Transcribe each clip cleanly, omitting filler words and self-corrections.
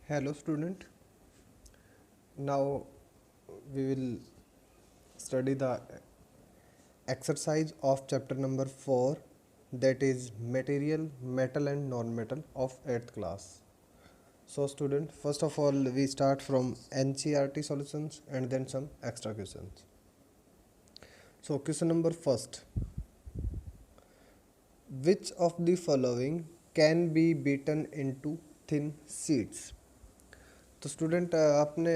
Hello student. Now we will study the exercise of chapter number 4, that is material, metal and non-metal of 8th class. So student, first of all we start from NCERT solutions and then some extra questions. So question number first. Which of the following can be beaten into thin sheets? तो student आपने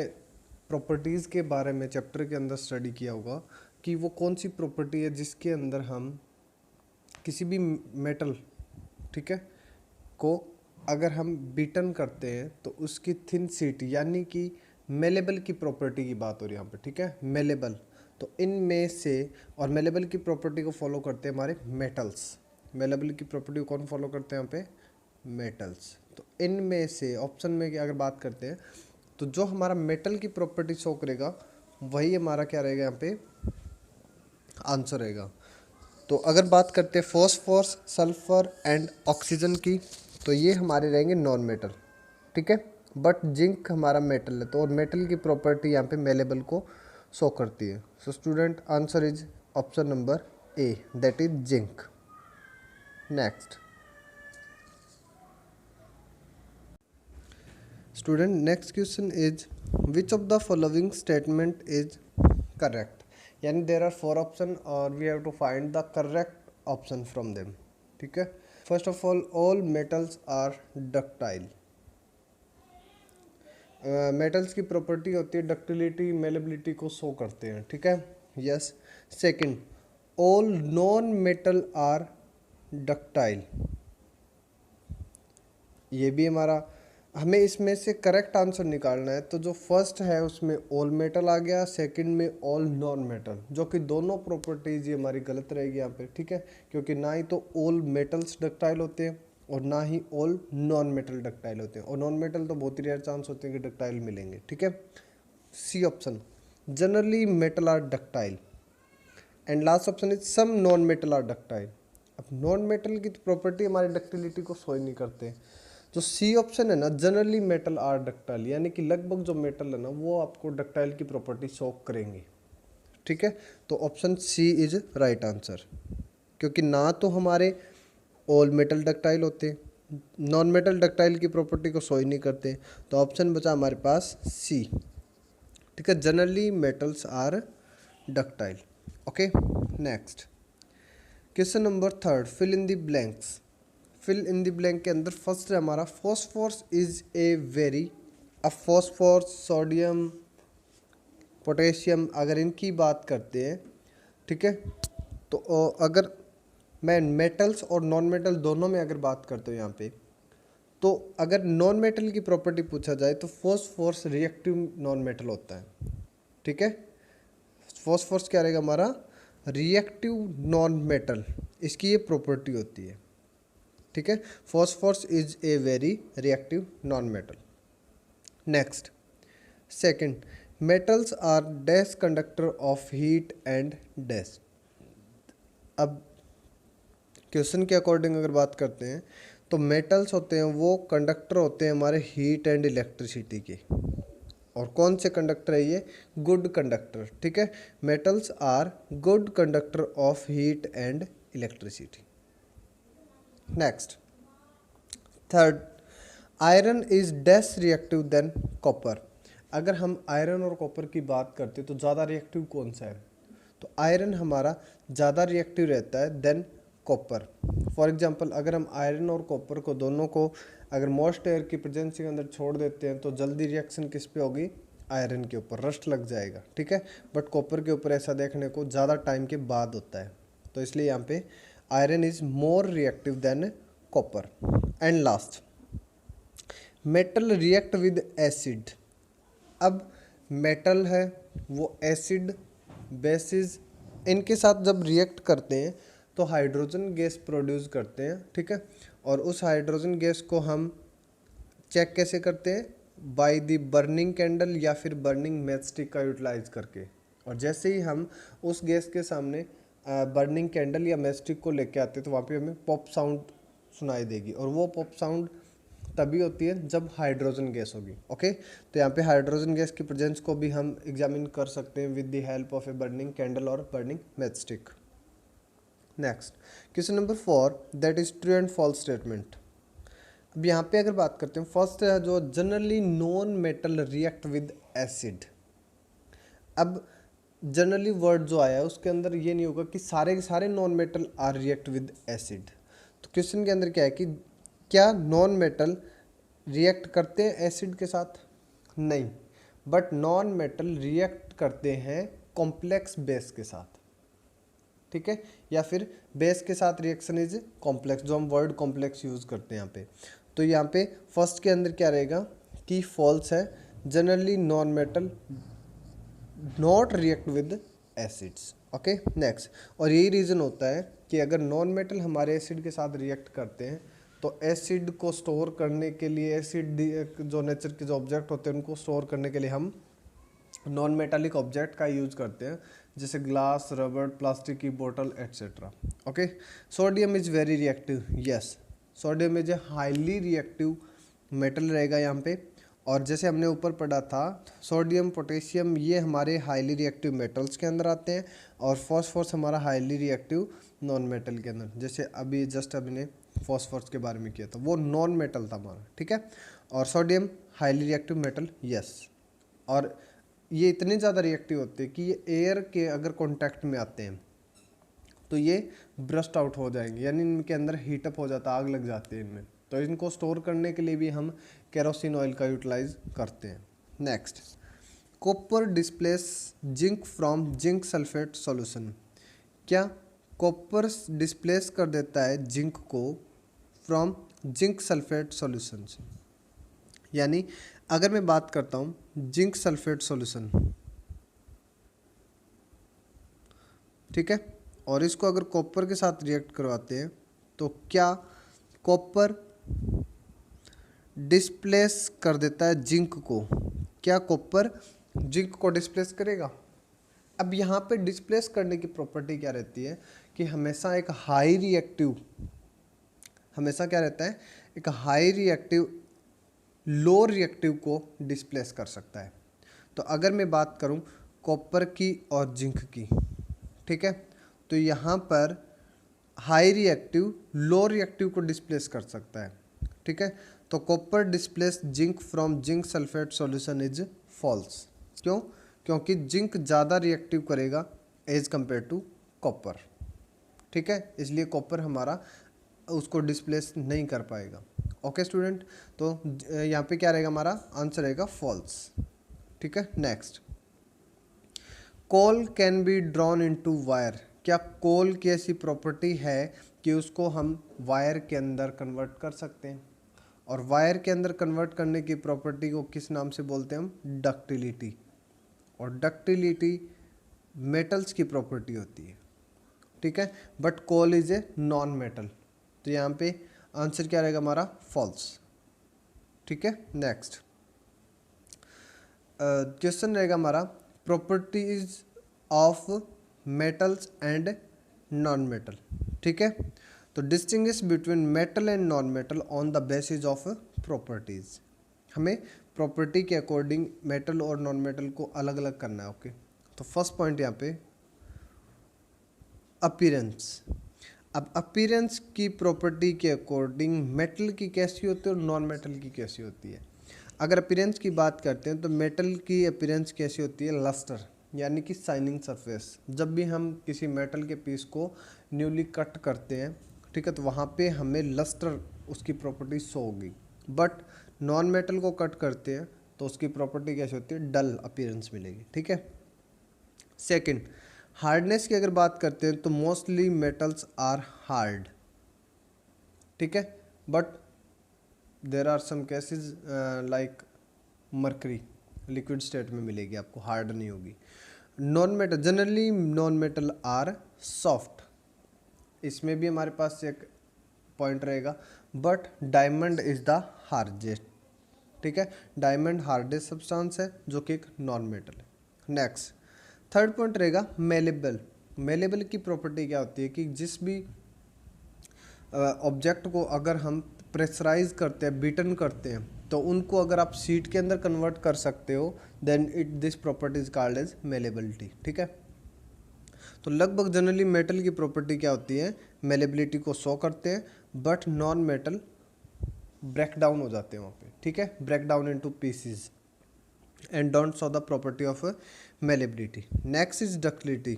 properties के बारे में chapter के अंदर study किया होगा कि वो कौन सी प्रॉपर्टी है जिसके अंदर हम किसी भी मेटल, ठीक है, को अगर हम बीटन करते हैं तो उसकी थिन शीट यानी कि मेलेबल की प्रॉपर्टी की बात हो रही है यहाँ पे, ठीक है, मेलेबल। तो इनमें से और मेलेबल की प्रॉपर्टी को फॉलो करते हैं हमारे मेटल्स। मेलेबल की प्रॉपर्टी को कौन फॉलो करते हैं यहाँ पे? मेटल्स। तो इनमें से ऑप्शन में अगर बात करते हैं तो जो हमारा मेटल की प्रॉपर्टी शो करेगा वही हमारा क्या रहेगा यहाँ पे आंसर रहेगा। तो अगर बात करते हैं फॉस्फोरस, सल्फर एंड ऑक्सीजन की, तो ये हमारे रहेंगे नॉन मेटल, ठीक है। बट जिंक हमारा मेटल है, तो और मेटल की प्रॉपर्टी यहाँ पे मेलेबल को शो करती है। So student answer is option number A, that is zinc. Next student, next question is which of the following statement is correct? यानी देर आर 4 ऑप्शन और we have to find the correct option from them, ठीक है। First of all metals are ductile. Metals की property होती है ductility, malleability को show करते हैं, ठीक है, yes. Second, all non metal are ductile, ये भी हमारा, हमें इसमें से करेक्ट आंसर निकालना है। तो जो फर्स्ट है उसमें ऑल मेटल आ गया, सेकंड में ऑल नॉन मेटल, जो कि दोनों प्रॉपर्टीज ये हमारी गलत रहेगी यहाँ पे, ठीक है, क्योंकि ना ही तो ऑल मेटल्स डक्टाइल होते हैं और ना ही ऑल नॉन मेटल डक्टाइल होते हैं, और नॉन मेटल तो बहुत ही रेयर चांस होते हैं कि डक्टाइल मिलेंगे, ठीक है। C option, generally metal are ductile. And last option is some non metal are ductile. अब नॉन मेटल की प्रॉपर्टी हमारी डक्टिलिटी को शो ही नहीं करते। जो सी ऑप्शन है ना, जनरली मेटल आर डक्टाइल, यानी कि लगभग जो मेटल है ना वो आपको डक्टाइल की प्रॉपर्टी शो करेंगे, ठीक है। तो option C is right answer, क्योंकि ना तो हमारे ऑल मेटल डक्टाइल होते, नॉन मेटल डक्टाइल की प्रॉपर्टी को शो ही नहीं करते। तो ऑप्शन बचा हमारे पास सी, ठीक है, generally metals are ductile. Okay, next question number third, fill in the blanks. Fill in the blank के अंदर फर्स्ट है हमारा फॉस्फोरस इज ए वेरी, अब फॉस्फोरस, सोडियम, पोटेशियम अगर इनकी बात करते हैं, ठीक है, तो अगर मैं मेटल्स और नॉन मेटल दोनों में अगर बात करते हो यहाँ पे, तो अगर नॉन मेटल की प्रॉपर्टी पूछा जाए तो फॉस्फोरस रिएक्टिव नॉन मेटल होता है, ठीक है। फॉस्फोरस क्या रहेगा हमारा? रिएक्टिव नॉन मेटल, इसकी ये प्रॉपर्टी होती है, ठीक है। Phosphorus is a very reactive non metal. Next, second, metals are dash conductor of heat and dash. अब क्वेश्चन के अकॉर्डिंग अगर बात करते हैं तो मेटल्स होते हैं वो कंडक्टर होते हैं हमारे हीट एंड इलेक्ट्रिसिटी के। और कौन से कंडक्टर है ये? गुड कंडक्टर, ठीक है। Metals are good conductor of heat and electricity. Next, third, iron is dash reactive than copper. अगर हम आयरन और कॉपर की बात करते तो ज़्यादा रिएक्टिव कौन सा है? तो आयरन हमारा ज़्यादा रिएक्टिव रहता है देन कॉपर। फॉर एग्जांपल अगर हम आयरन और कॉपर को दोनों को अगर मोस्ट एयर की प्रेजेंस के अंदर छोड़ देते हैं तो जल्दी रिएक्शन किस पे होगी? आयरन के ऊपर, रस्ट लग जाएगा, ठीक है। बट कॉपर के ऊपर ऐसा देखने को ज़्यादा टाइम के बाद होता है, तो इसलिए यहाँ पे iron is more reactive than copper. And last, metal react with acid. अब मेटल है वो एसिड, बेसिस इनके साथ जब रिएक्ट करते हैं तो हाइड्रोजन गैस प्रोड्यूस करते हैं, ठीक है। और उस हाइड्रोजन गैस को हम चेक कैसे करते हैं? बाय द बर्निंग कैंडल या फिर बर्निंग मैचस्टिक का यूटिलाइज करके। और जैसे ही हम उस गैस के सामने बर्निंग कैंडल या मैचस्टिक को लेके आते हैं तो वहाँ पे हमें पॉप साउंड सुनाई देगी, और वो पॉप साउंड तभी होती है जब हाइड्रोजन गैस होगी। ओके, तो यहाँ पे हाइड्रोजन गैस की प्रेजेंस को भी हम एग्जामिन कर सकते हैं with the help of a burning candle और burning match stick. Next question number 4, that is true and false statement. अब यहाँ पे अगर बात करते हैं, फर्स्ट है जो generally non metal react with acid. अब जनरली वर्ड जो आया है उसके अंदर ये नहीं होगा कि सारे के सारे non metal are react with acid. तो क्वेश्चन के अंदर क्या है कि क्या नॉन मेटल रिएक्ट करते हैं एसिड के साथ? नहीं, बट नॉन मेटल रिएक्ट करते हैं कॉम्प्लेक्स बेस के साथ, ठीक है, या फिर बेस के साथ रिएक्शन इज कॉम्प्लेक्स, जो हम वर्ड कॉम्प्लेक्स यूज करते हैं यहाँ पे। तो यहाँ पे फर्स्ट के अंदर क्या रहेगा कि फॉल्स है, generally non metal not react with acids. Okay, next, और यही रीज़न होता है कि अगर नॉन मेटल हमारे एसिड के साथ रिएक्ट करते हैं तो एसिड को स्टोर करने के लिए, एसिड जो नेचर के जो ऑब्जेक्ट होते हैं उनको स्टोर करने के लिए हम नॉन मेटालिक ऑब्जेक्ट का यूज करते हैं, जैसे ग्लास, रबर, प्लास्टिक की बोतल etcetera. Okay, sodium is very reactive, yes, sodium is a highly reactive metal रहेगा यहाँ पे। और जैसे हमने ऊपर पढ़ा था, सोडियम, पोटेशियम ये हमारे हाईली रिएक्टिव मेटल्स के अंदर आते हैं, और फॉस्फोरस हमारा हाईली रिएक्टिव नॉन मेटल के अंदर। जैसे अभी जस्ट अभी ने फॉस्फोरस के बारे में किया था, वो नॉन मेटल था हमारा, ठीक है। और sodium highly reactive metal, yes, और ये इतने ज़्यादा रिएक्टिव होते हैं कि ये एयर के अगर कांटेक्ट में आते हैं तो ये ब्रस्ट आउट हो जाएंगे, यानी इनके अंदर हीटअप हो जाता है, आग लग जाती है इनमें। तो इनको स्टोर करने के लिए भी हम केरोसिन ऑयल का यूटिलाइज करते हैं। Next, copper displace zinc from zinc sulphate solution. क्या कॉपर डिस्प्लेस कर देता है जिंक को फ्रॉम जिंक सल्फेट सॉल्यूशन से? यानी अगर मैं बात करता हूँ जिंक सल्फेट सॉल्यूशन, ठीक है, और इसको अगर कॉपर के साथ रिएक्ट करवाते हैं तो क्या कॉपर डिस्प्लेस कर देता है जिंक को? क्या कॉपर जिंक को डिस्प्लेस करेगा? अब यहाँ पे डिस्प्लेस करने की प्रॉपर्टी क्या रहती है कि हमेशा एक हाई रिएक्टिव, हमेशा क्या रहता है, एक हाई रिएक्टिव लो रिएक्टिव को डिस्प्लेस कर सकता है। तो अगर मैं बात करूं कॉपर की और जिंक की, ठीक है, तो यहाँ पर हाई रिएक्टिव लो रिएक्टिव को डिस्प्लेस कर सकता है, ठीक है। तो copper displace zinc from zinc sulphate solution is false. क्यों? क्योंकि जिंक ज़्यादा रिएक्टिव करेगा एज कंपेयर टू कॉपर, ठीक है, इसलिए कॉपर हमारा उसको डिस्प्लेस नहीं कर पाएगा। ओके स्टूडेंट, तो यहाँ पे क्या रहेगा, हमारा आंसर रहेगा फॉल्स, ठीक है। Next, coal can be drawn into wire. क्या कोल की ऐसी प्रॉपर्टी है कि उसको हम वायर के अंदर कन्वर्ट कर सकते हैं? और वायर के अंदर कन्वर्ट करने की प्रॉपर्टी को किस नाम से बोलते हैं हम? डक्टिलिटी। और डक्टिलिटी मेटल्स की प्रॉपर्टी होती है, ठीक है, but coal is a non metal. तो यहाँ पे आंसर क्या रहेगा हमारा? फॉल्स, ठीक है। नेक्स्ट क्वेश्चन रहेगा हमारा properties of metals and non metal, ठीक है। तो distinguish between metal and non metal on the basis of properties. हमें प्रॉपर्टी के अकॉर्डिंग मेटल और नॉन मेटल को अलग अलग करना है। ओके, तो फर्स्ट पॉइंट यहाँ पे अपीयरेंस। अब अपीयरेंस की प्रॉपर्टी के अकॉर्डिंग मेटल की कैसी होती है और नॉन मेटल की कैसी होती है? अगर अपीयरेंस की बात करते हैं तो मेटल की अपीयरेंस कैसी होती है? लस्टर, यानी कि शाइनिंग सरफेस। जब भी हम किसी मेटल के पीस को न्यूली कट करते हैं, ठीक है, तो वहाँ पे हमें लस्टर उसकी प्रॉपर्टी शो होगी। बट नॉन मेटल को कट करते हैं तो उसकी प्रॉपर्टी कैसी होती है? डल अपीयरेंस मिलेगी, ठीक है। सेकंड, हार्डनेस की अगर बात करते हैं तो मोस्टली मेटल्स आर हार्ड, ठीक है, but there are some cases like mercury liquid state में मिलेगी आपको, हार्ड नहीं होगी। Non metal, generally non metal are soft, इसमें भी हमारे पास एक पॉइंट रहेगा, but diamond is the hardest, ठीक है, डायमंड हार्डेस्ट सब्सटेंस है जो कि एक नॉन मेटल है। नेक्स्ट थर्ड पॉइंट रहेगा मेलेबल। मेलेबल की प्रॉपर्टी क्या होती है कि जिस भी ऑब्जेक्ट को अगर हम प्रेशराइज करते हैं, बीटन करते हैं, तो उनको अगर आप शीट के अंदर कन्वर्ट कर सकते हो then this property is called as malleability. ठीक है, तो लगभग जनरली मेटल की प्रॉपर्टी क्या होती है, मेलेबिलिटी को शो करते हैं, but non metal break down हो जाते हैं वहाँ पे। ठीक है, break down into pieces and don't show the property of malleability. Next is ductility,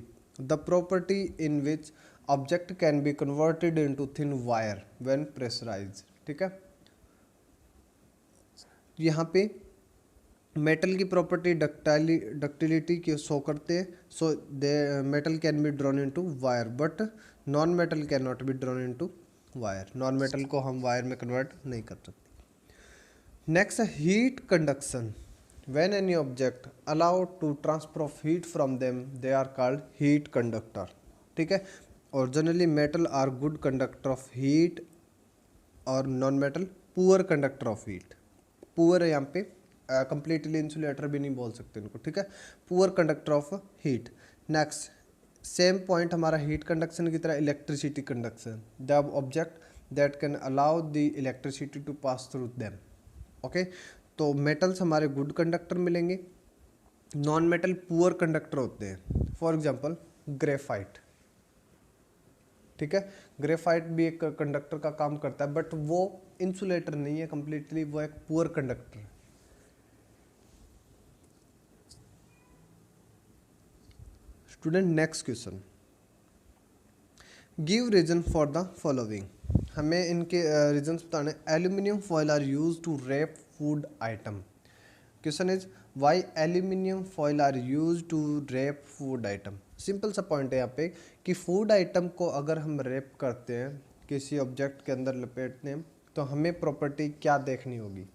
the property in which object can be converted into thin wire when pressurized. ठीक है, यहाँ पे मेटल की प्रॉपर्टी डक्टिलिटी की शो करते हैं, so they metal can be drawn into wire but non metal can not be drawn into wire. Non metal को हम वायर में कन्वर्ट नहीं कर सकते। नेक्स्ट है heat conduction, when any object allowed to transfer of heat from them they are called heat conductor। ठीक है, और generally metal are good conductor of heat और non metal poor conductor of heat. Poor है यहाँ पे, completely insulator भी नहीं बोल सकते इनको। ठीक है, poor conductor of heat. Next same point हमारा हीट कंडक्शन की तरह electricity conduction, the object that can allow the electricity to pass through them. Okay, तो मेटल्स हमारे गुड कंडक्टर मिलेंगे, नॉन मेटल पुअर कंडक्टर होते हैं। For example graphite. ठीक है, ग्रेफाइट भी एक कंडक्टर का काम करता है बट वो इंसुलेटर नहीं है कंप्लीटली, वो एक पुअर कंडक्टर है। Student next question, give reason for the following. हमें इनके रीजन्स बताने। Aluminium foil are use to wrap food item. Question is why aluminium foil are use to wrap food item. Simple सा point है यहाँ पे कि food item को अगर हम रैप करते हैं, किसी ऑब्जेक्ट के अंदर लपेटते हैं, तो हमें प्रॉपर्टी क्या देखनी होगी,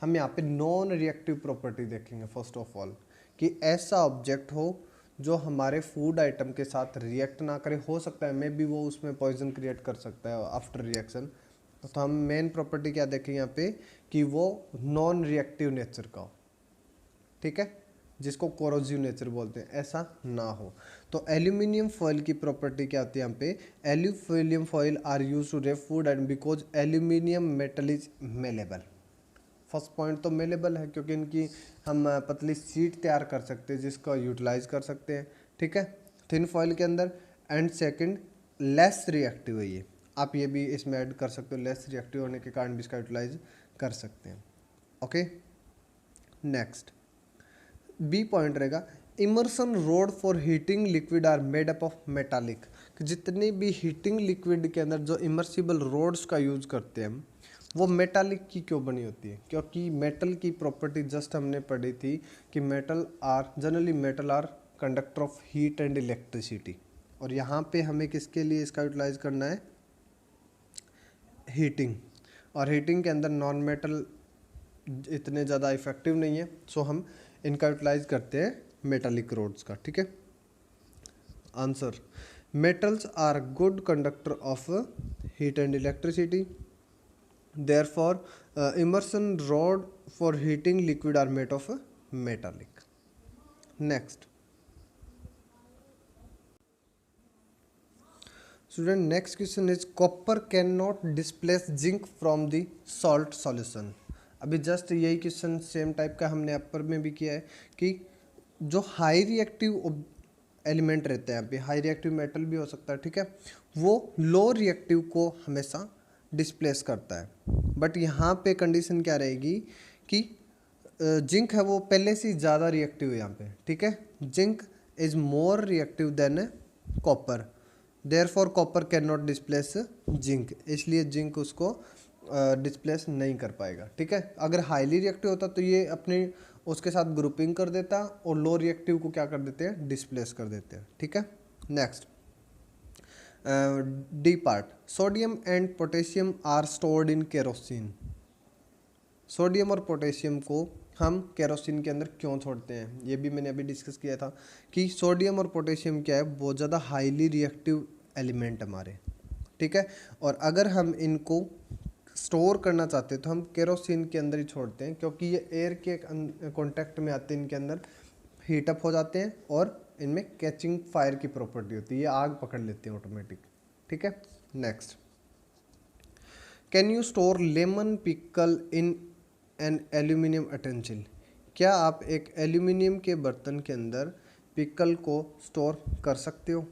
हम यहाँ पे नॉन रिएक्टिव प्रॉपर्टी देखेंगे फर्स्ट ऑफ ऑल, कि ऐसा ऑब्जेक्ट हो जो हमारे फूड आइटम के साथ रिएक्ट ना करे। हो सकता है मे बी वो उसमें पॉइजन क्रिएट कर सकता है आफ्टर रिएक्शन, तो हम मेन प्रॉपर्टी क्या देखेंगे यहाँ पे कि वो नॉन रिएक्टिव नेचर का हो। ठीक है, जिसको कोरोजिव नेचर बोलते हैं, ऐसा ना हो। तो एल्यूमिनियम फॉयल की प्रॉपर्टी क्या होती है यहाँ पे, aluminium foil are use to wrap food and because aluminium metal is malleable. First point तो मेलेबल है क्योंकि इनकी हम पतली शीट तैयार कर सकते हैं जिसका यूटिलाइज कर सकते हैं। ठीक है, थिन फॉयल के अंदर। एंड सेकंड लेस रिएक्टिव है ये, आप ये भी इसमें ऐड कर सकते हो, लेस रिएक्टिव होने के कारण भी इसका यूटिलाइज कर सकते हैं। ओके, नेक्स्ट बी पॉइंट रहेगा, immersion rod for heating liquid are made up of metallic. जितने भी हीटिंग लिक्विड के अंदर जो इमर्सिबल रोड्स का यूज करते हैं वो मेटालिक की क्यों बनी होती है, क्योंकि मेटल की प्रॉपर्टी जस्ट हमने पढ़ी थी कि metal are generally metal are conductor of heat and electricity, और यहाँ पे हमें किसके लिए इसका यूटिलाइज करना है, हीटिंग। और हीटिंग के अंदर नॉन मेटल इतने ज़्यादा इफेक्टिव नहीं है, सो हम इनका यूटिलाइज करते हैं मेटालिक रोड्स का। ठीक है, answer metals are good conductor of heat and electricity, therefore immersion rod for heating liquid are made of metallic. Next student, next question is copper cannot displace zinc from the salt solution। अभी just यही question same type का हमने अपर में भी किया है कि जो हाई रिएक्टिव एलिमेंट रहते हैं, यहाँ पे हाई रिएक्टिव मेटल भी हो सकता है। ठीक है, वो लो रिएक्टिव को हमेशा डिस्प्लेस करता है, बट यहाँ पे कंडीशन क्या रहेगी कि जिंक है वो पहले से ज़्यादा रिएक्टिव है यहाँ पे। ठीक है, zinc is more reactive than copper, therefore copper can not displace zinc, इसलिए जिंक उसको डिस्प्लेस नहीं कर पाएगा। ठीक है, अगर हाईली रिएक्टिव होता तो ये अपने उसके साथ ग्रुपिंग कर देता और लो रिएक्टिव को क्या कर देते हैं, डिस्प्लेस कर देते हैं। ठीक है, next D part, sodium and potassium are stored in kerosene. Sodium और पोटेशियम को हम केरोसिन के अंदर क्यों छोड़ते हैं, ये भी मैंने अभी डिस्कस किया था कि सोडियम और पोटेशियम क्या है, बहुत ज़्यादा हाईली रिएक्टिव एलिमेंट हमारे। ठीक है, और अगर हम इनको स्टोर करना चाहते हैं तो हम केरोसिन के अंदर ही छोड़ते हैं, क्योंकि ये एयर के कॉन्टैक्ट में आते हैं, इनके अंदर हीटअप हो जाते हैं और इनमें कैचिंग फायर की प्रॉपर्टी होती है, ये आग पकड़ लेते हैं ऑटोमेटिक। ठीक है, next can you store lemon pickle in an aluminium utensil? क्या आप एक एल्यूमिनियम के बर्तन के अंदर पिकल को स्टोर कर सकते हो?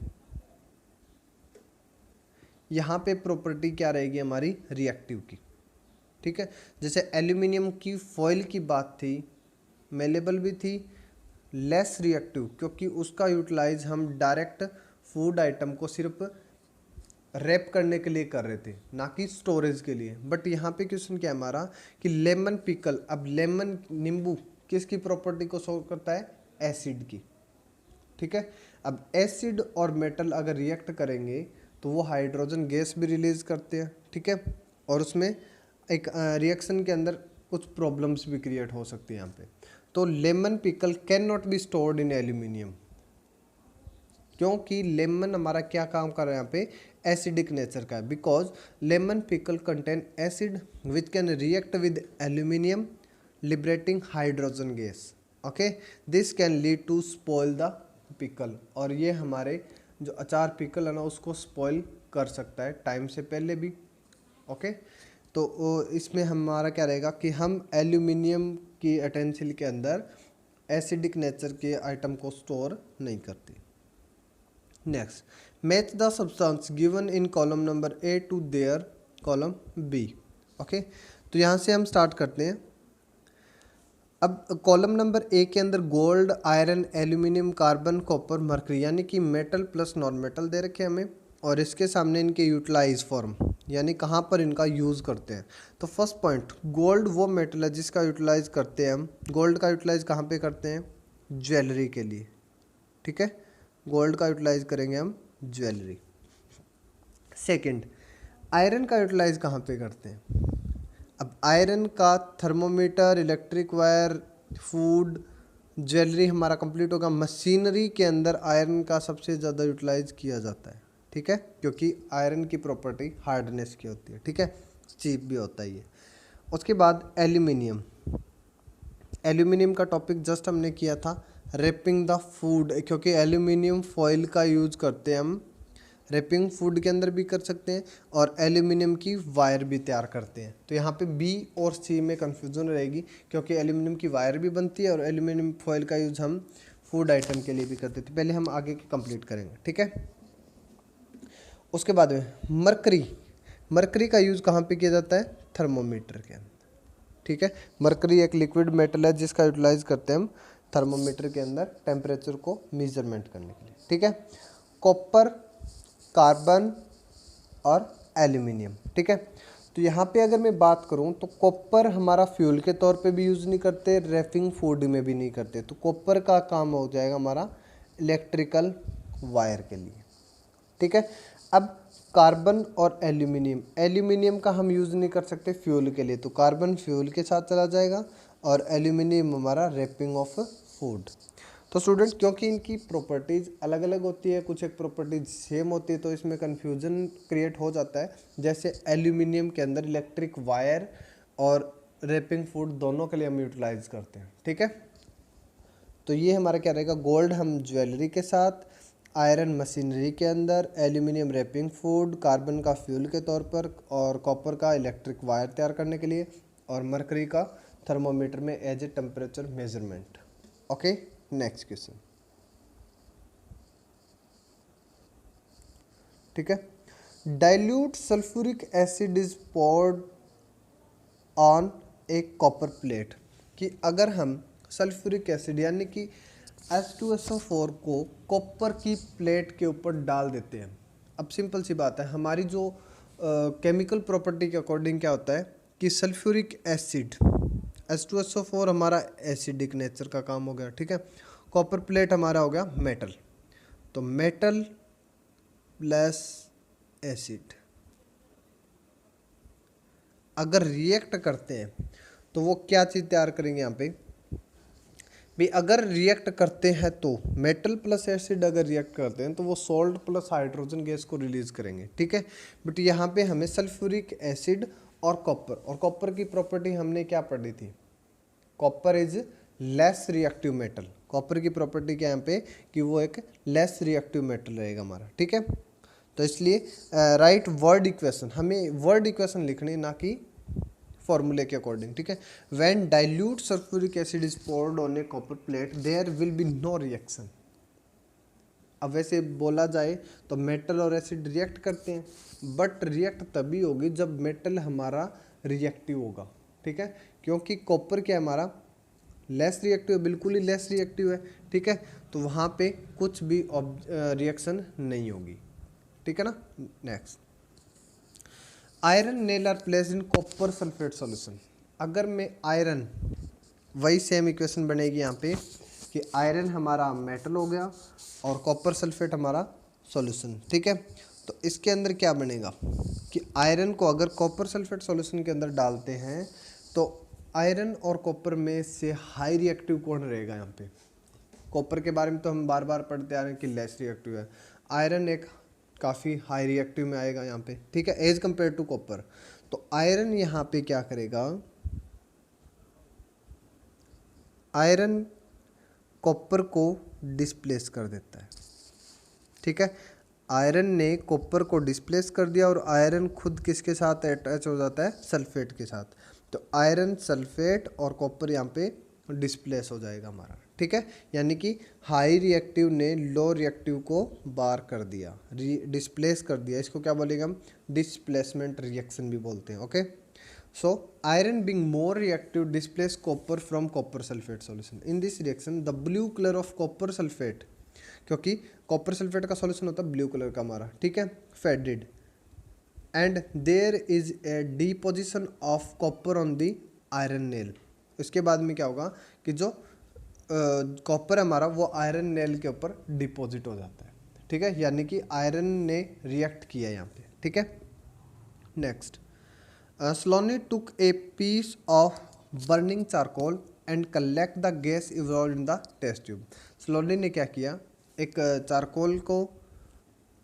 यहाँ पे प्रॉपर्टी क्या रहेगी हमारी रिएक्टिव की, ठीक है। जैसे एल्यूमिनियम की फॉइल की बात थी, मेलेबल भी थी, लेस रिएक्टिव, क्योंकि उसका यूटिलाइज हम डायरेक्ट फूड आइटम को सिर्फ रैप करने के लिए कर रहे थे, ना कि स्टोरेज के लिए। बट यहाँ पे क्वेश्चन क्या है हमारा कि लेमन पिकल, अब लेमन नींबू किसकी प्रॉपर्टी को शो करता है? एसिड की, ठीक है। अब एसिड और मेटल अगर रिएक्ट करेंगे तो वो हाइड्रोजन गैस भी रिलीज करते हैं, ठीक है। और उसमें एक रिएक्शन के अंदर कुछ प्रॉब्लम्स भी क्रिएट हो सकती है यहाँ पे। तो lemon pickle can not be stored in aluminium, क्योंकि लेमन हमारा क्या काम कर रहा है यहाँ पे? एसिडिक नेचर का है। Because lemon pickle contain acid which can react with aluminium liberating hydrogen gas. Okay, this can lead to spoil the pickle, और ये हमारे जो अचार पिकल है ना उसको स्पॉइल कर सकता है टाइम से पहले भी। ओके, तो इसमें हमारा क्या रहेगा कि हम एल्यूमिनियम की अटेंसिल के अंदर एसिडिक नेचर के आइटम को स्टोर नहीं करते। Next, match the substance given in column number A to their column B. Okay, तो यहाँ से हम स्टार्ट करते हैं। अब कॉलम नंबर ए के अंदर gold, iron, aluminium, carbon, copper, mercury यानी कि मेटल प्लस नॉन मेटल दे रखे हैं हमें, और इसके सामने इनके यूटिलाइज फॉर्म यानी कहाँ पर इनका यूज़ करते हैं। तो फर्स्ट पॉइंट, गोल्ड वो मेटल है जिसका यूटिलाइज करते हैं हम। गोल्ड का यूटिलाइज कहाँ पे करते हैं? ज्वेलरी के लिए, ठीक है। गोल्ड का यूटिलाइज करेंगे हम ज्वेलरी। सेकंड, आयरन का यूटिलाइज कहाँ पे करते हैं? अब आयरन का thermometer, electric wire, food, jewellery हमारा कंप्लीट होगा। मशीनरी के अंदर आयरन का सबसे ज़्यादा यूटिलाइज किया जाता है, ठीक है, क्योंकि आयरन की प्रॉपर्टी हार्डनेस की होती है, ठीक है, चीप भी होता है ये। उसके बाद एल्यूमिनियम, एल्यूमिनियम का टॉपिक जस्ट हमने किया था, रैपिंग द फूड, क्योंकि एल्यूमिनियम फॉइल का यूज़ करते हैं हम, रैपिंग फूड के अंदर भी कर सकते हैं, और एल्यूमिनियम की वायर भी तैयार करते हैं। तो यहाँ पे बी और सी में कन्फ्यूजन रहेगी, क्योंकि एल्यूमिनियम की वायर भी बनती है और एल्यूमिनियम फॉइल का यूज़ हम फूड आइटम के लिए भी करते थे। पहले हम आगे कंप्लीट करेंगे, ठीक है। उसके बाद में मरकरी, मरकरी का यूज़ कहाँ पे किया जाता है? थर्मोमीटर के अंदर, ठीक है। मरकरी एक लिक्विड मेटल है जिसका यूटिलाइज करते हैं हम थर्मोमीटर के अंदर टेम्परेचर को मेजरमेंट करने के लिए, ठीक है। कॉपर, कार्बन और एल्यूमिनियम, ठीक है। तो यहाँ पे अगर मैं बात करूँ तो कॉपर हमारा फ्यूल के तौर पे भी यूज़ नहीं करते, रैपिंग फूड में भी नहीं करते। तो कॉपर का काम हो जाएगा हमारा इलेक्ट्रिकल वायर के लिए, ठीक है। अब कार्बन और एल्यूमिनियम, एल्यूमिनियम का हम यूज़ नहीं कर सकते फ्यूल के लिए, तो कार्बन फ्यूल के साथ चला जाएगा, और एल्यूमिनियम हमारा रैपिंग ऑफ फूड। तो स्टूडेंट, क्योंकि इनकी प्रॉपर्टीज़ अलग अलग होती है, कुछ एक प्रॉपर्टीज सेम होती है, तो इसमें कन्फ्यूजन क्रिएट हो जाता है। जैसे एल्यूमिनियम के अंदर इलेक्ट्रिक वायर और रैपिंग फूड दोनों के लिए हम यूटिलाइज करते हैं, ठीक है। तो ये हमारा क्या रहेगा? गोल्ड हम ज्वेलरी के साथ, आयरन मशीनरी के अंदर, एल्यूमिनियम रैपिंग फूड, कार्बन का फ्यूल के तौर पर, और कॉपर का इलेक्ट्रिक वायर तैयार करने के लिए, और मरकरी का थर्मोमीटर में as a temperature measurement. Okay, next question, ठीक है। Dilute sulphuric acid is poured on a copper plate, कि अगर हम सल्फ्यूरिक एसिड यानी कि H2SO4 को कॉपर की प्लेट के ऊपर डाल देते हैं। अब सिंपल सी बात है, हमारी जो केमिकल प्रॉपर्टी के अकॉर्डिंग क्या होता है कि सल्फ्यूरिक एसिड H2SO4 हमारा एसिडिक नेचर का काम हो गया, ठीक है। कॉपर प्लेट हमारा हो गया मेटल, तो मेटल प्लस एसिड अगर रिएक्ट करते हैं तो वो क्या चीज़ तैयार करेंगे यहाँ पे भी? अगर रिएक्ट करते हैं तो मेटल प्लस एसिड अगर रिएक्ट करते हैं तो वो सोल्ट प्लस हाइड्रोजन गैस को रिलीज करेंगे, ठीक है। बट यहाँ पे हमें सल्फ्यूरिक एसिड और कॉपर की प्रॉपर्टी हमने क्या पढ़ी थी? Copper is less reactive metal. Copper की प्रॉपर्टी क्या है यहाँ पे कि वो एक लेस रिएक्टिव मेटल रहेगा हमारा, ठीक है। तो इसलिए राइट वर्ड इक्वेशन, हमें वर्ड इक्वेशन लिखनी ना कि फॉर्मूले के अकॉर्डिंग, ठीक है। When dilute sulphuric acid is poured on a copper plate there will be no reaction. अब वैसे बोला जाए तो मेटल और एसिड रिएक्ट करते हैं, बट रिएक्ट तभी होगी जब मेटल हमारा रिएक्टिव होगा, ठीक है। क्योंकि कॉपर क्या हमारा लेस रिएक्टिव है, बिल्कुल ही लेस रिएक्टिव है, ठीक है। तो वहाँ पे कुछ भी रिएक्शन नहीं होगी, ठीक है ना। Next, iron nail are placed in copper sulphate solution. अगर मैं आयरन, वही सेम इक्वेशन बनेगी यहाँ पे कि आयरन हमारा मेटल हो गया और कॉपर सल्फेट हमारा सॉल्यूशन, ठीक है। तो इसके अंदर क्या बनेगा कि आयरन को अगर कॉपर सल्फेट सॉल्यूशन के अंदर डालते हैं तो आयरन और कॉपर में से हाई रिएक्टिव कौन रहेगा यहाँ पे। कॉपर के बारे में तो हम बार बार पढ़ते आ रहे हैं कि लेस रिएक्टिव है, आयरन एक काफ़ी हाई रिएक्टिव में आएगा यहाँ पे, ठीक है, एज कंपेयर टू कॉपर। तो आयरन यहाँ पे क्या करेगा, आयरन कॉपर को डिस्प्लेस कर देता है, ठीक है। आयरन ने कॉपर को डिस्प्लेस कर दिया और आयरन खुद किसके साथ अटैच हो जाता है, सल्फेट के साथ। तो आयरन सल्फेट और कॉपर यहाँ पे डिस्प्लेस हो जाएगा हमारा, ठीक है। यानी कि हाई रिएक्टिव ने लो रिएक्टिव को बार कर दिया, डिस्प्लेस कर दिया। इसको क्या बोलेंगे हम, डिस्प्लेसमेंट रिएक्शन भी बोलते हैं, okay. So iron being more reactive displace copper from copper sulfate solution. In this reaction the blue color of copper sulfate, क्योंकि कॉपर सल्फेट का सॉल्यूशन होता है ब्लू कलर का हमारा, ठीक है, faded, and there is a deposition of copper on the iron nail. इसके बाद में क्या होगा कि जो कॉपर हमारा वो आयरन नेल के ऊपर डिपॉजिट हो जाता है, ठीक है। यानी कि आयरन ने रिएक्ट किया यहाँ पे, ठीक है। Next, Sloane took a piece of burning charcoal and collect the gas evolved in the test tube. Sloane ने क्या किया, एक चारकोल को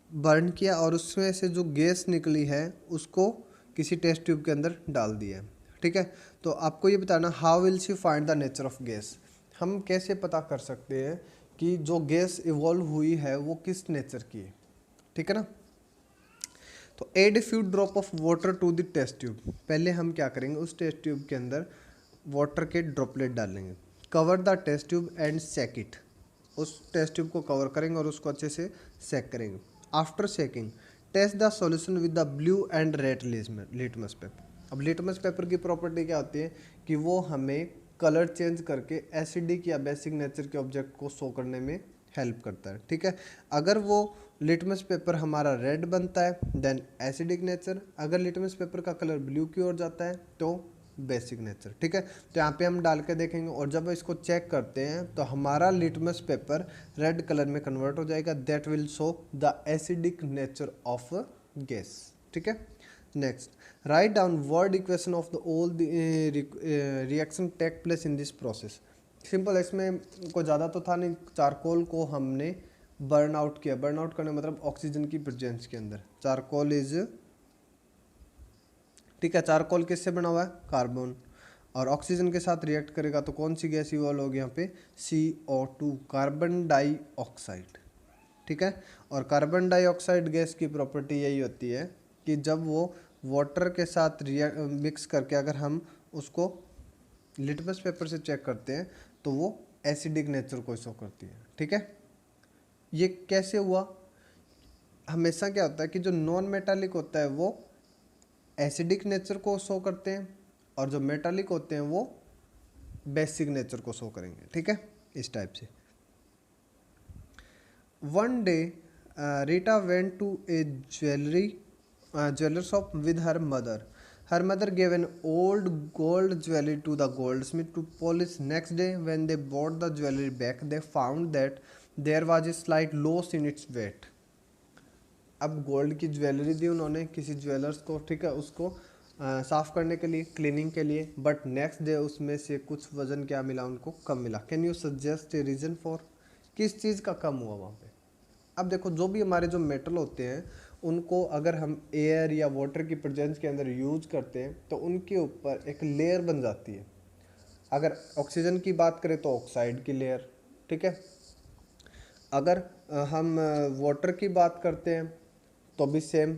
बर्न किया और उसमें से जो गैस निकली है उसको किसी टेस्ट ट्यूब के अंदर डाल दिया, ठीक है। तो आपको ये बताना, how will she find the nature of gas. हम कैसे पता कर सकते हैं कि जो गैस इवॉल्व हुई है वो किस नेचर की है, ठीक है ना। तो add few drop of water to the test tube. पहले हम क्या करेंगे, उस टेस्ट ट्यूब के अंदर वाटर के ड्रॉपलेट डालेंगे। Cover the test tube and shake it. उस टेस्ट ट्यूब को कवर करेंगे और उसको अच्छे से सेक करेंगे। After shaking test the solution with the blue and red litmus paper. अब लिटमस पेपर की प्रॉपर्टी क्या होती है कि वो हमें कलर चेंज करके एसिडिक या बेसिक नेचर के ऑब्जेक्ट को शो करने में हेल्प करता है, ठीक है। अगर वो लिटमस पेपर हमारा रेड बनता है देन एसिडिक नेचर, अगर लिटमस पेपर का कलर ब्लू की ओर जाता है तो बेसिक नेचर, ठीक है। तो यहाँ पे हम डाल के देखेंगे और जब इसको चेक करते हैं तो हमारा लिटमस पेपर रेड कलर में कन्वर्ट हो जाएगा, that will show the acidic nature of gas, ठीक है। Next, write down word equation of the all reaction take place in this process. Simple, इसमें कोई ज़्यादा तो था नहीं, चारकोल को हमने बर्न आउट किया। बर्न आउट करने मतलब ऑक्सीजन की प्रेजेंस के अंदर। चारकोल इज, ठीक है, चारकोल किससे बना हुआ है, कार्बन, और ऑक्सीजन के साथ रिएक्ट करेगा तो कौन सी गैस इवॉल्व होगी यहाँ पे, CO2, कार्बन डाइऑक्साइड, ठीक है। और कार्बन डाइऑक्साइड गैस की प्रॉपर्टी यही होती है कि जब वो वाटर के साथ मिक्स करके अगर हम उसको लिटमस पेपर से चेक करते हैं तो वो एसिडिक नेचर को शो करती है, ठीक है। ये कैसे हुआ, हमेशा क्या होता है कि जो नॉन मेटालिक होता है वो एसिडिक नेचर को शो करते हैं और जो मेटालिक होते हैं वो बेसिक नेचर को शो करेंगे, ठीक है, इस टाइप से। One day Rita went to a jeweller shop with her mother. Her mother gave an old gold jewelry to the goldsmith to polish. Next day, when they brought the jewelry back, they found that there was a slight loss in its weight. अब gold की jewellery दी उन्होंने किसी jewellers को, ठीक है, उसको साफ़ करने के लिए, क्लीनिंग के लिए, बट नेक्स्ट डे उसमें से कुछ वज़न क्या मिला उनको, कम मिला. Can you suggest a reason for, किस चीज़ का कम हुआ वहाँ पे. अब देखो, जो भी हमारे जो मेटल होते हैं उनको अगर हम एयर या वाटर की प्रेजेंस के अंदर यूज करते हैं तो उनके ऊपर एक लेयर बन जाती है. अगर ऑक्सीजन की बात करें तो ऑक्साइड की लेयर, ठीक है. अगर हम वाटर की बात करते हैं तो भी सेम।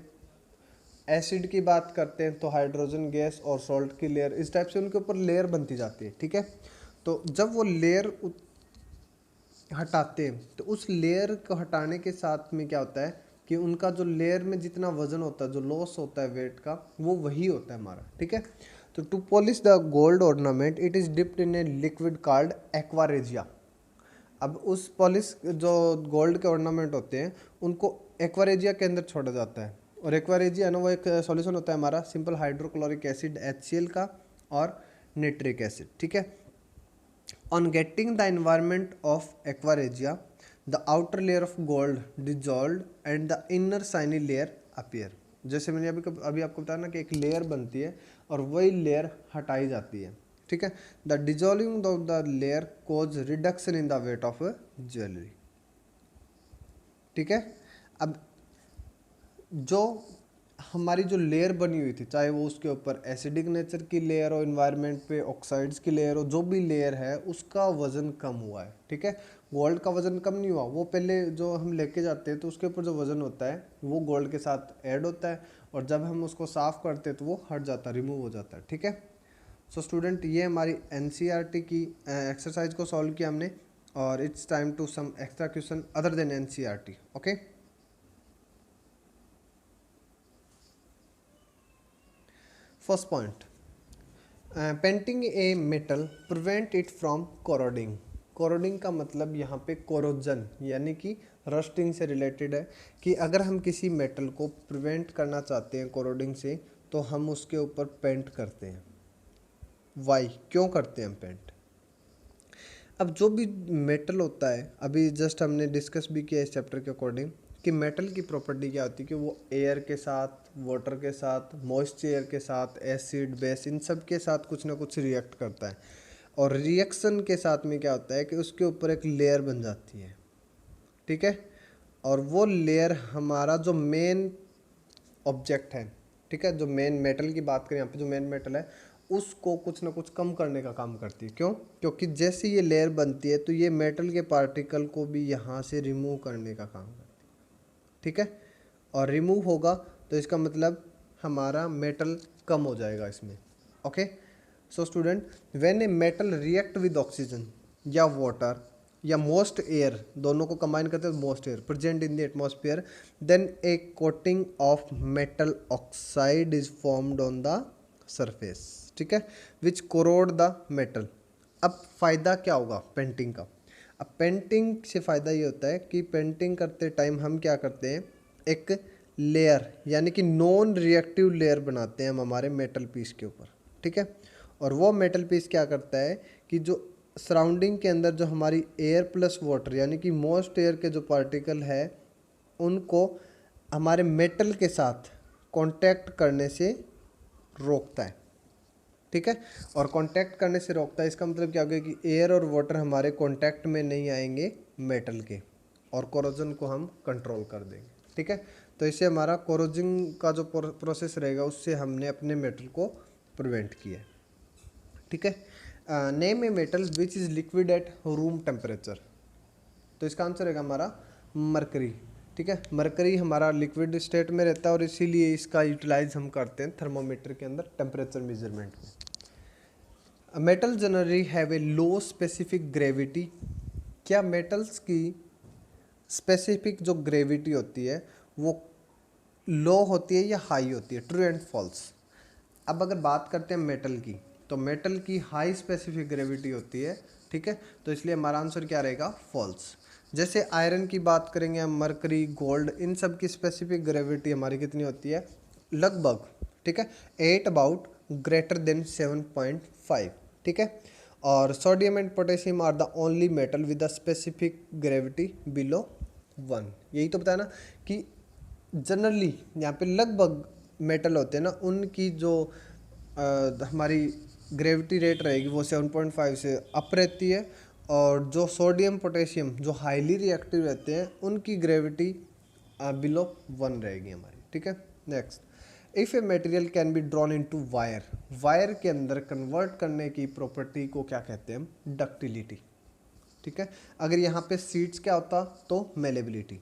एसिड की बात करते हैं तो हाइड्रोजन गैस और सॉल्ट की लेयर, इस टाइप से उनके ऊपर लेयर बनती जाती है, ठीक है। तो जब वो लेयर हटाते हैं तो उस लेयर को हटाने के साथ में क्या होता है कि उनका जो लेयर में जितना वजन होता है, जो लॉस होता है वेट का, वो वही होता है हमारा, ठीक है। तो to polish the gold ornament it is dipped in a liquid called aqua regia. अब उस पॉलिश जो गोल्ड के ऑर्नामेंट होते हैं उनको एक्वारेजिया के अंदर छोड़ा जाता है। और एक्वारेजिया ना वो एक सॉल्यूशन होता है हमारा सिंपल हाइड्रोक्लोरिक एसिड HCl का और नाइट्रिक एसिड, ठीक है। On getting the environment of aquaregia, the outer layer of gold dissolved and the inner shiny layer appear। जैसे मैंने अभी आपको बताया ना कि एक लेयर बनती है और वही लेयर हटाई जाती है, ठीक है। The dissolving of the layer cause reduction in the weight of jewellery, ठीक है। अब जो हमारी जो लेयर बनी हुई थी, चाहे वो उसके ऊपर एसिडिक नेचर की लेयर हो, इन्वायरमेंट पे ऑक्साइड्स की लेयर हो, जो भी लेयर है उसका वजन कम हुआ है, ठीक है। गोल्ड का वजन कम नहीं हुआ, वो पहले जो हम लेके जाते हैं तो उसके ऊपर जो वजन होता है वो गोल्ड के साथ ऐड होता है, और जब हम उसको साफ करते हैं तो वो हट जाता है, रिमूव हो जाता है, ठीक है। सो स्टूडेंट, ये हमारी NCERT की एक्सरसाइज को सॉल्व किया हमने, और it's time to some extra question other than NCERT, okay. First point, painting a metal prevent it from corroding. Corroding का मतलब यहाँ पे कोरोजन यानी कि रस्टिंग से रिलेटेड है, कि अगर हम किसी मेटल को प्रिवेंट करना चाहते हैं कोरोडिंग से तो हम उसके ऊपर पेंट करते हैं। वाई, क्यों करते हैं हम पेंट? अब जो भी मेटल होता है, अभी जस्ट हमने डिस्कस भी किया इस चैप्टर के अकॉर्डिंग कि मेटल की प्रॉपर्टी क्या होती है कि वो एयर के साथ, वाटर के साथ, मॉइस्चर के साथ, एसिड, बेस, इन सब के साथ कुछ ना कुछ रिएक्ट करता है, और रिएक्शन के साथ में क्या होता है कि उसके ऊपर एक लेयर बन जाती है, ठीक है। और वो लेयर हमारा जो मेन ऑब्जेक्ट है, ठीक है, जो मेन मेटल की बात करें यहाँ पे, जो मेन मेटल है उसको कुछ ना कुछ कम करने का काम करती है। क्यों? क्योंकि जैसे ये लेयर बनती है तो ये मेटल के पार्टिकल को भी यहाँ से रिमूव करने का काम करती है, ठीक है। और रिमूव होगा तो इसका मतलब हमारा मेटल कम हो जाएगा इसमें, okay. So student, when a metal react with oxygen या वाटर या मोस्ट एयर, दोनों को कंबाइन करते हैं moist air present in the atmosphere, then a coating of metal oxide is formed on the surface, ठीक है, विच कोरोड द मेटल। अब फायदा क्या होगा पेंटिंग का? अब पेंटिंग से फ़ायदा ये होता है कि पेंटिंग करते टाइम हम क्या करते हैं, एक लेयर यानी कि नॉन रिएक्टिव लेयर बनाते हैं हम हमारे मेटल पीस के ऊपर, ठीक है। और वो मेटल पीस क्या करता है कि जो सराउंडिंग के अंदर जो हमारी एयर प्लस वाटर यानी कि मोस्ट एयर के जो पार्टिकल है उनको हमारे मेटल के साथ कांटेक्ट करने से रोकता है, ठीक है। और कांटेक्ट करने से रोकता है, इसका मतलब क्या हो गया कि एयर और वाटर हमारे कांटेक्ट में नहीं आएंगे मेटल के, और कोरोजन को हम कंट्रोल कर देंगे, ठीक है। तो इससे हमारा कोरोजिंग का जो प्रोसेस रहेगा उससे हमने अपने मेटल को प्रिवेंट किया, ठीक है। Name a metal which is liquid at room temperature, तो इसका आंसर रहेगा हमारा मरकरी, ठीक है। मरकरी हमारा लिक्विड स्टेट में रहता है और इसीलिए इसका यूटिलाइज हम करते हैं थर्मोमीटर के अंदर टेम्परेचर मेजरमेंट में। Metal generally have a low specific gravity. क्या मेटल्स की स्पेसिफिक जो ग्रेविटी होती है वो लो होती है या हाई होती है? True and false. अब अगर बात करते हैं मेटल की, तो मेटल की हाई स्पेसिफिक ग्रेविटी होती है, ठीक है। तो इसलिए हमारा आंसर क्या रहेगा? फॉल्स। जैसे आयरन की बात करेंगे हम, मरकरी, गोल्ड, इन सब की स्पेसिफिक ग्रेविटी हमारी कितनी होती है? लगभग, ठीक है, 8 अबाउट ग्रेटर देन 7.5, ठीक है। और sodium and potassium are the only metal with the specific gravity below 1। यही तो बताया ना कि जनरली यहाँ पे लगभग मेटल होते हैं ना, उनकी जो हमारी ग्रेविटी रेट रहेगी वो 7.5 से अप रहती है, और जो सोडियम पोटेशियम जो हाईली रिएक्टिव रहते हैं उनकी ग्रेविटी बिलो 1 रहेगी हमारी, ठीक है। Next, if a material can be drawn into wire, wire के अंदर कन्वर्ट करने की प्रॉपर्टी को क्या कहते हैं हम? डक्टिलिटी, ठीक है। अगर यहाँ पे सीड्स क्या होता तो malleability.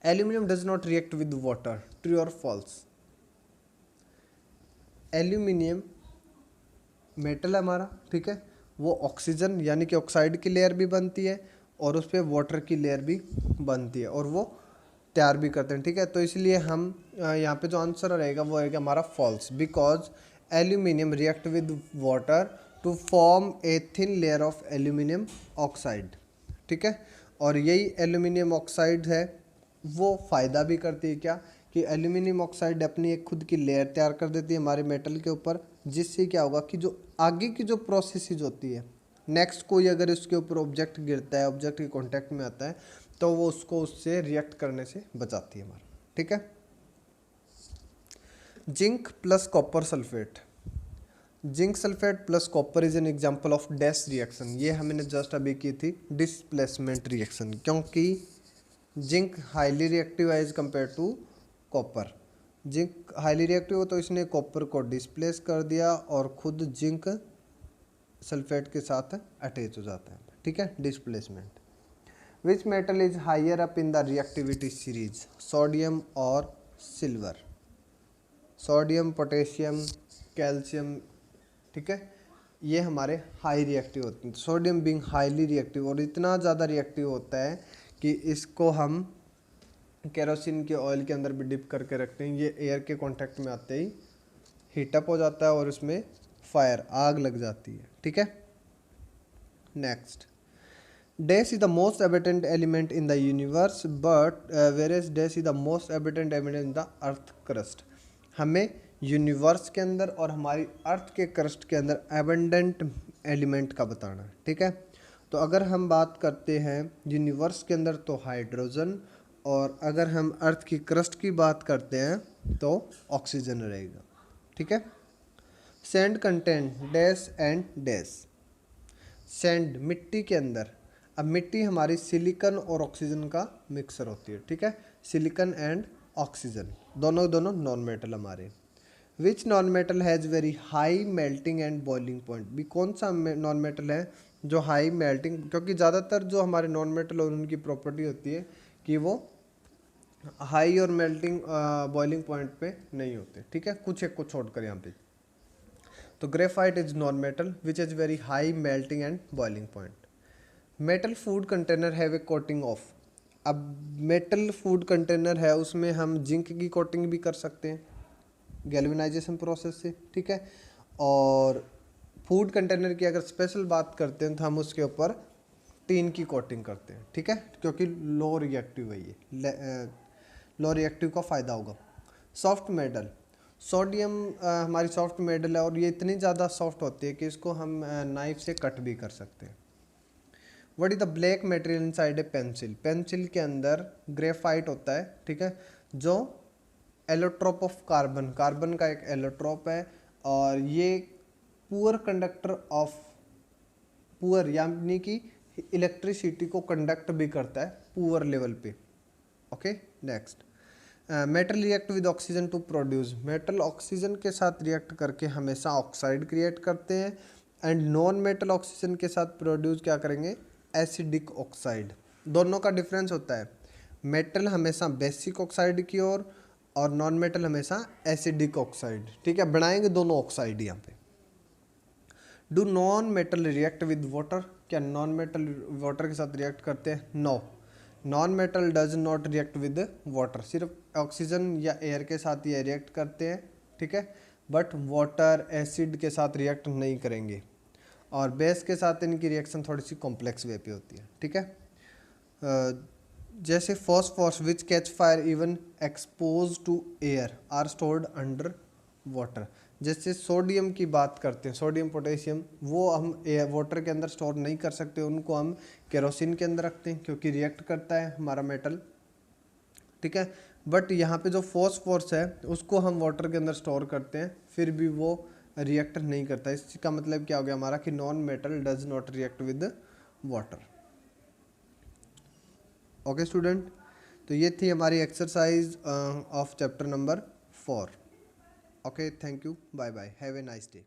Aluminium does not react with water, true और फॉल्स? एल्यूमिनियम मेटल है हमारा, ठीक है, वो ऑक्सीजन यानी कि ऑक्साइड की लेयर भी बनती है और उस पर वाटर की लेयर भी बनती है और वो तैयार भी करते हैं, ठीक है। तो इसलिए हम यहाँ पे जो आंसर रहेगा वो है हमारा false, because aluminium react with water to form a thin layer of aluminium oxide, ठीक है। और यही एल्यूमिनियम ऑक्साइड है वो फ़ायदा भी करती है क्या, कि एल्यूमिनियम ऑक्साइड अपनी एक खुद की लेयर तैयार कर देती है हमारे मेटल के ऊपर, जिससे क्या होगा कि जो आगे की जो प्रोसेसेस होती है, नेक्स्ट कोई अगर उसके ऊपर ऑब्जेक्ट गिरता है, ऑब्जेक्ट के कांटेक्ट में आता है, तो वो उसको उससे रिएक्ट करने से बचाती है हमारा, ठीक है। Zinc plus copper sulphate, zinc sulphate plus copper is an example of dash reaction, ये हमने जस्ट अभी की थी डिस्प्लेसमेंट रिएक्शन, क्योंकि जिंक हाईली रिएक्टिव है as compare to copper. Zinc highly reactive हो तो इसने कॉपर को डिस्प्लेस कर दिया और खुद जिंक सल्फेट के साथ अटैच हो जाता है, ठीक है, displacement. Which metal is higher up in the reactivity series, sodium और सिल्वर? सोडियम, पोटेशियम, कैल्शियम, ठीक है, ये हमारे हाई रिएक्टिव होते हैं। सोडियम बीइंग हाईली रिएक्टिव और इतना ज़्यादा रिएक्टिव होता है कि इसको हम केरोसिन के ऑयल के अंदर भी डिप करके रखते हैं, ये एयर के कांटेक्ट में आते ही हीटअप हो जाता है और उसमें फायर आग लग जाती है, ठीक है। Next, dash is the most abundant element in the universe but whereas dash is the most abundant element in the earth crust. हमें यूनिवर्स के अंदर और हमारी अर्थ के क्रस्ट के अंदर एबंडेंट एलिमेंट का बताना है, ठीक है। तो अगर हम बात करते हैं यूनिवर्स के अंदर तो हाइड्रोजन, और अगर हम अर्थ की क्रस्ट की बात करते हैं तो ऑक्सीजन रहेगा, ठीक है। Sand content dash and dash, sand मिट्टी के अंदर, अब मिट्टी हमारी सिलिकॉन और ऑक्सीजन का मिक्सर होती है, ठीक है, सिलिकॉन एंड ऑक्सीजन, दोनों दोनों नॉन मेटल हमारे। Which non metal has very high melting and boiling point, भी कौन सा नॉन मेटल है जो हाई मेल्टिंग, क्योंकि ज़्यादातर जो हमारे नॉन मेटल और उनकी प्रॉपर्टी होती है कि वो हाई और मेल्टिंग बॉइलिंग पॉइंट पे नहीं होते, ठीक है, कुछ एक को छोड़कर यहाँ पे। तो graphite is non metal which is very high melting and boiling point. Metal food container have a coating of, अब मेटल फूड कंटेनर है उसमें हम जिंक की कोटिंग भी कर सकते हैं गैल्वेनाइजेशन प्रोसेस से, ठीक है। और फूड कंटेनर की अगर स्पेशल बात करते हैं तो हम उसके ऊपर टीन की कोटिंग करते हैं, ठीक है, क्योंकि लो रिएक्टिव है ये, लो रिएक्टिव का फ़ायदा होगा। सॉफ्ट मेटल, सोडियम हमारी सॉफ्ट मेटल है और ये इतनी ज़्यादा सॉफ्ट होती है कि इसको हम नाइफ से कट भी कर सकते हैं। What is the black material inside a pencil, pencil के अंदर ग्रेफाइट होता है, ठीक है, जो एलोट्रोप ऑफ कार्बन, कार्बन का एक एलोट्रोप है और ये पुअर कंडक्टर ऑफ, पुअर यानी कि इलेक्ट्रिसिटी को कंडक्ट भी करता है पुअर लेवल पे, okay. Next, metal react with oxygen to produce, metal oxygen के साथ रिएक्ट करके हमेशा ऑक्साइड क्रिएट करते हैं, एंड नॉन मेटल ऑक्सीजन के साथ प्रोड्यूस क्या करेंगे, एसिडिक ऑक्साइड। दोनों का डिफरेंस होता है, मेटल हमेशा बेसिक ऑक्साइड की ओर और नॉन मेटल हमेशा एसिडिक ऑक्साइड, ठीक है, बनाएंगे दोनों ऑक्साइड यहाँ पे। Do non metal react with water, क्या नॉन मेटल वाटर के साथ रिएक्ट करते हैं? No, non metal does not react with water, सिर्फ ऑक्सीजन या एयर के साथ ये रिएक्ट करते हैं, ठीक है, बट वाटर एसिड के साथ रिएक्ट नहीं करेंगे, और बेस के साथ इनकी रिएक्शन थोड़ी सी कॉम्प्लेक्स वे पे होती है, ठीक है। जैसे phosphorus which catch fire even expose to air are stored under water, जैसे सोडियम की बात करते हैं, सोडियम पोटेशियम, वो हम वाटर के अंदर स्टोर नहीं कर सकते, उनको हम केरोसिन के अंदर रखते हैं क्योंकि रिएक्ट करता है हमारा मेटल, ठीक है। बट यहाँ पे जो फॉस्फोरस है उसको हम वाटर के अंदर स्टोर करते हैं, फिर भी वो रिएक्ट नहीं करता, इसका मतलब क्या हो गया हमारा कि non metal does not react with water, okay student. तो ये थी हमारी exercise of chapter number 4, okay, thank you, bye bye, have a nice day.